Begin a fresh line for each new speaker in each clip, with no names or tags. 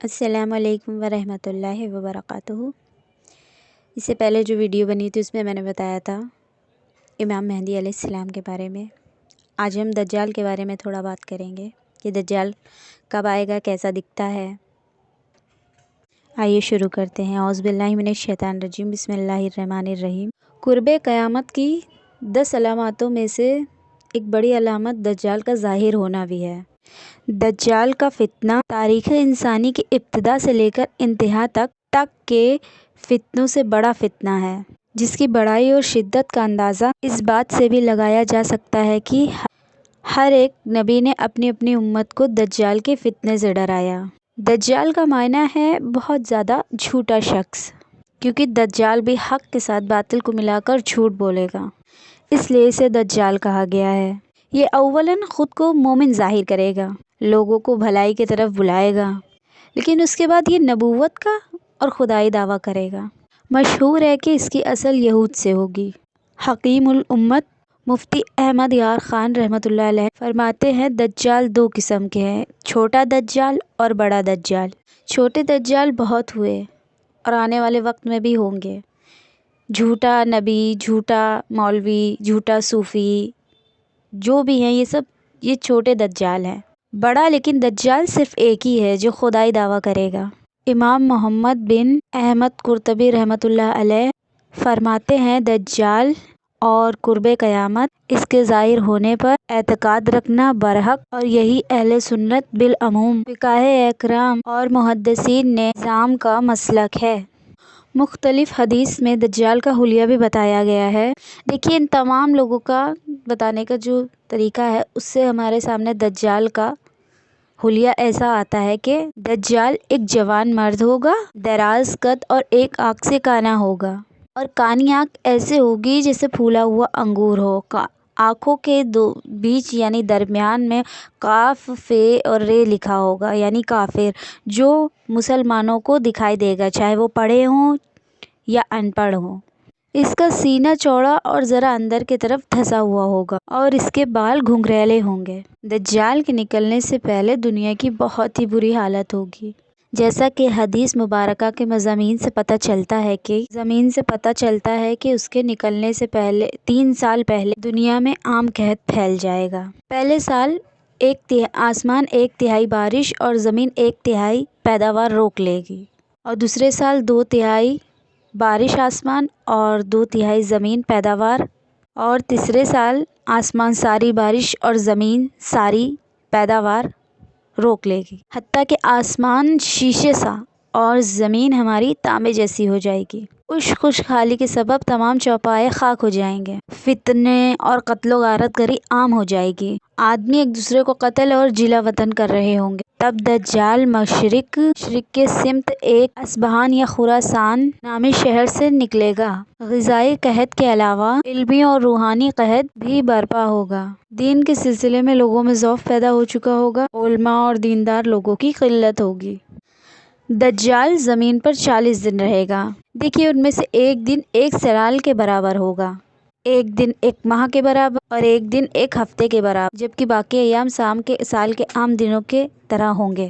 السلام علیکم ورحمۃ اللہ وبرکاتہ۔ اس سے پہلے جو ویڈیو بنی تھی اس میں نے بتایا تھا امام مہدی علیہ السلام کے بارے میں۔ آج ہم دجال کے بارے میں تھوڑا بات کریں گے کہ دجال کب آئے گا، کیسا دکھتا ہے۔ آئیے شروع کرتے ہیں۔ اعوذ باللہ من الشیطان الرجیم، بسم اللہ الرحمن الرحیم۔ قرب قیامت کی 10 علاماتوں میں سے ایک بڑی علامت دجال کا ظاہر ہونا بھی ہے۔ دجال کا فتنہ تاریخ انسانی کی ابتدا سے لے کر انتہا تک کے فتنوں سے بڑا فتنہ ہے، جس کی بڑائی اور شدت کا اندازہ اس بات سے بھی لگایا جا سکتا ہے کہ ہر ایک نبی نے اپنی اپنی امت کو دجال کے فتنے سے ڈرایا۔ دجال کا معنی ہے بہت زیادہ جھوٹا شخص، کیونکہ دجال بھی حق کے ساتھ باطل کو ملا کر جھوٹ بولے گا، اس لیے اسے دجال کہا گیا ہے۔ یہ اولاً خود کو مومن ظاہر کرے گا، لوگوں کو بھلائی کی طرف بلائے گا، لیکن اس کے بعد یہ نبوت کا اور خدائی دعویٰ کرے گا۔ مشہور ہے کہ اس کی اصل یہود سے ہوگی۔ حکیم الامت مفتی احمد یار خان رحمۃ اللہ علیہ فرماتے ہیں دجال 2 قسم کے ہیں، چھوٹا دجال اور بڑا دجال۔ چھوٹے دجال بہت ہوئے اور آنے والے وقت میں بھی ہوں گے۔ جھوٹا نبی، جھوٹا مولوی، جھوٹا صوفی جو بھی ہیں، یہ چھوٹے دجال ہیں۔ بڑا لیکن دجال صرف ایک ہی ہے جو خدائی دعویٰ کرے گا۔ امام محمد بن احمد قرطبی رحمۃ اللہ علیہ فرماتے ہیں دجال اور قرب قیامت اس کے ظاہر ہونے پر اعتقاد رکھنا برحق، اور یہی اہل سنت بالعموم فقہاء اکرام اور محدثین نظام کا مسلک ہے۔ مختلف حدیث میں دجال کا حلیہ بھی بتایا گیا ہے۔ دیکھیے، ان تمام لوگوں کا بتانے کا جو طریقہ ہے اس سے ہمارے سامنے دجال کا حلیہ ایسا آتا ہے کہ دجال ایک جوان مرد ہوگا، دراز قد اور ایک آنکھ سے کانا ہوگا، اور کانی آنکھ ایسے ہوگی جیسے پھولا ہوا انگور ہو۔ آنکھوں کے بیچ یعنی درمیان میں قاف، فے اور رے لکھا ہوگا، یعنی کافر، جو مسلمانوں کو دکھائی دے گا، چاہے وہ پڑھے ہوں یا ان پڑھ ہوں۔ اس کا سینہ چوڑا اور ذرا اندر کی طرف دھنسا ہوا ہوگا، اور اس کے بال گھنگریلے ہوں گے۔ دجال کے نکلنے سے پہلے دنیا کی بہت ہی بری حالت ہوگی، جیسا کہ حدیث مبارکہ کے مضامین سے پتہ چلتا ہے کہ اس کے نکلنے سے پہلے 3 سال پہلے دنیا میں عام قحط پھیل جائے گا۔ پہلے سال آسمان 1/3 بارش اور زمین 1/3 پیداوار روک لے گی، اور دوسرے سال 2/3 بارش آسمان اور 2/3 زمین پیداوار، اور تیسرے سال آسمان ساری بارش اور زمین ساری پیداوار روک لے گی، حتیٰ کہ آسمان شیشے سا اور زمین ہماری تانبے جیسی ہو جائے گی۔ اس خوشحالی کے سبب تمام چوپائے خاک ہو جائیں گے، فتنے اور قتل و غارت گری عام ہو جائے گی، آدمی ایک دوسرے کو قتل اور جلا وطن کر رہے ہوں گے۔ تب دجال مشرق کے سمت ایک اصبہان یا خراسان نامی شہر سے نکلے گا۔ غذائی قحط کے علاوہ علمی اور روحانی قحط بھی برپا ہوگا۔ دین کے سلسلے میں لوگوں میں ضعف پیدا ہو چکا ہوگا، علماء اور دیندار لوگوں کی قلت ہوگی۔ دجال زمین پر 40 دن رہے گا۔ دیکھیے، ان میں سے ایک دن ایک سال کے برابر ہوگا، ایک دن ایک ماہ کے برابر، اور ایک دن ایک ہفتے کے برابر، جبکہ باقی ایام سال کے عام دنوں کے طرح ہوں گے۔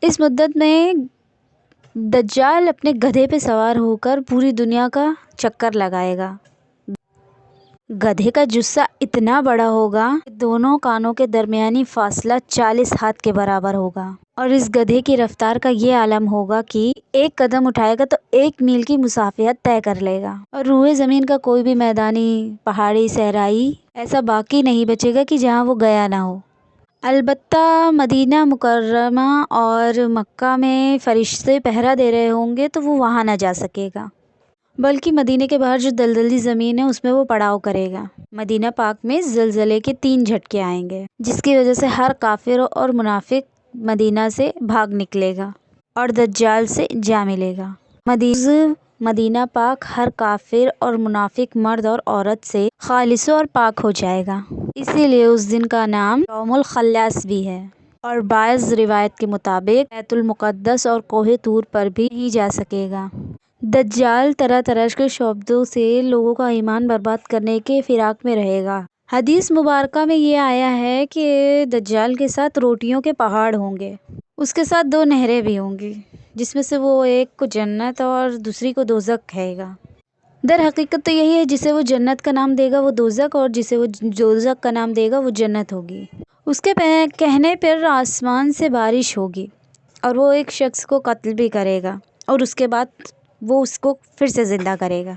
اس مدت میں دجال اپنے گدھے پہ سوار ہو کر پوری دنیا کا چکر لگائے گا۔ گدھے کا جثہ اتنا بڑا ہوگا کہ دونوں کانوں کے درمیانی فاصلہ 40 ہاتھ کے برابر ہوگا، اور اس گدھے کی رفتار کا یہ عالم ہوگا کہ ایک قدم اٹھائے گا تو 1 میل کی مسافت طے کر لے گا، اور روئے زمین کا کوئی بھی میدانی، پہاڑی، صحرائی ایسا باقی نہیں بچے گا کہ جہاں وہ گیا نہ ہو۔ البتہ مدینہ مکرمہ اور مکہ میں فرشتے پہرا دے رہے ہوں گے تو وہ وہاں نہ جا سکے گا، بلکہ مدینہ کے باہر جو دلدلی زمین ہے اس میں وہ پڑاؤ کرے گا۔ مدینہ پاک میں زلزلے کے 3 جھٹکے آئیں گے، جس کی وجہ سے ہر کافر اور منافق مدینہ سے بھاگ نکلے گا اور دجال سے جا ملے گا۔ مدینہ پاک ہر کافر اور منافق مرد اور عورت سے خالص اور پاک ہو جائے گا، اسی لیے اس دن کا نام یوم الخلاص بھی ہے۔ اور بعض روایت کے مطابق بیت المقدس اور کوہ طور پر بھی نہیں جا سکے گا۔ دجال طرح طرح کے شعبدوں سے لوگوں کا ایمان برباد کرنے کے فراق میں رہے گا۔ حدیث مبارکہ میں یہ آیا ہے کہ دجال کے ساتھ روٹیوں کے پہاڑ ہوں گے، اس کے ساتھ 2 نہریں بھی ہوں گی، جس میں سے وہ ایک کو جنت اور دوسری کو دوزخ کہے گا۔ در حقیقت تو یہی ہے، جسے وہ جنت کا نام دے گا وہ دوزخ، اور جسے وہ دوزخ کا نام دے گا وہ جنت ہوگی۔ اس کے کہنے پر آسمان سے بارش ہوگی اور وہ ایک شخص کو قتل بھی کرے گا، اور اس کے بعد وہ اس کو پھر سے زندہ کرے گا۔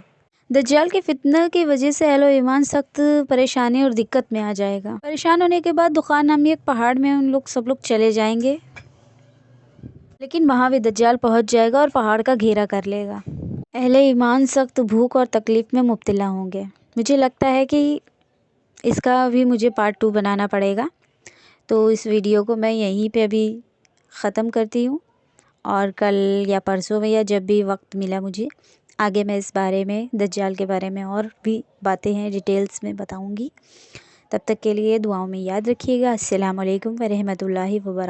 دجال کے فتنہ کی وجہ سے اہل و ایمان سخت پریشانی اور دقت میں آ جائے گا۔ پریشان ہونے کے بعد دخان نامی ایک پہاڑ میں سب لوگ چلے جائیں گے، لیکن وہاں بھی دجال پہنچ جائے گا اور پہاڑ کا گھیرا کر لے گا۔ اہل ایمان سخت بھوک اور تکلیف میں مبتلا ہوں گے۔ مجھے لگتا ہے کہ اس کا بھی مجھے پارٹ 2 بنانا پڑے گا، تو اس ویڈیو کو میں یہیں پہ ابھی ختم کرتی ہوں، اور کل یا پرسوں میں یا جب بھی وقت ملا مجھے آگے میں اس بارے میں دجال کے بارے میں اور بھی باتیں ہیں ڈیٹیلز میں بتاؤں گی۔ تب تک کے لیے دعاؤں میں یاد رکھیے گا۔ السلام علیکم ورحمۃ اللہ وبرکاتہ۔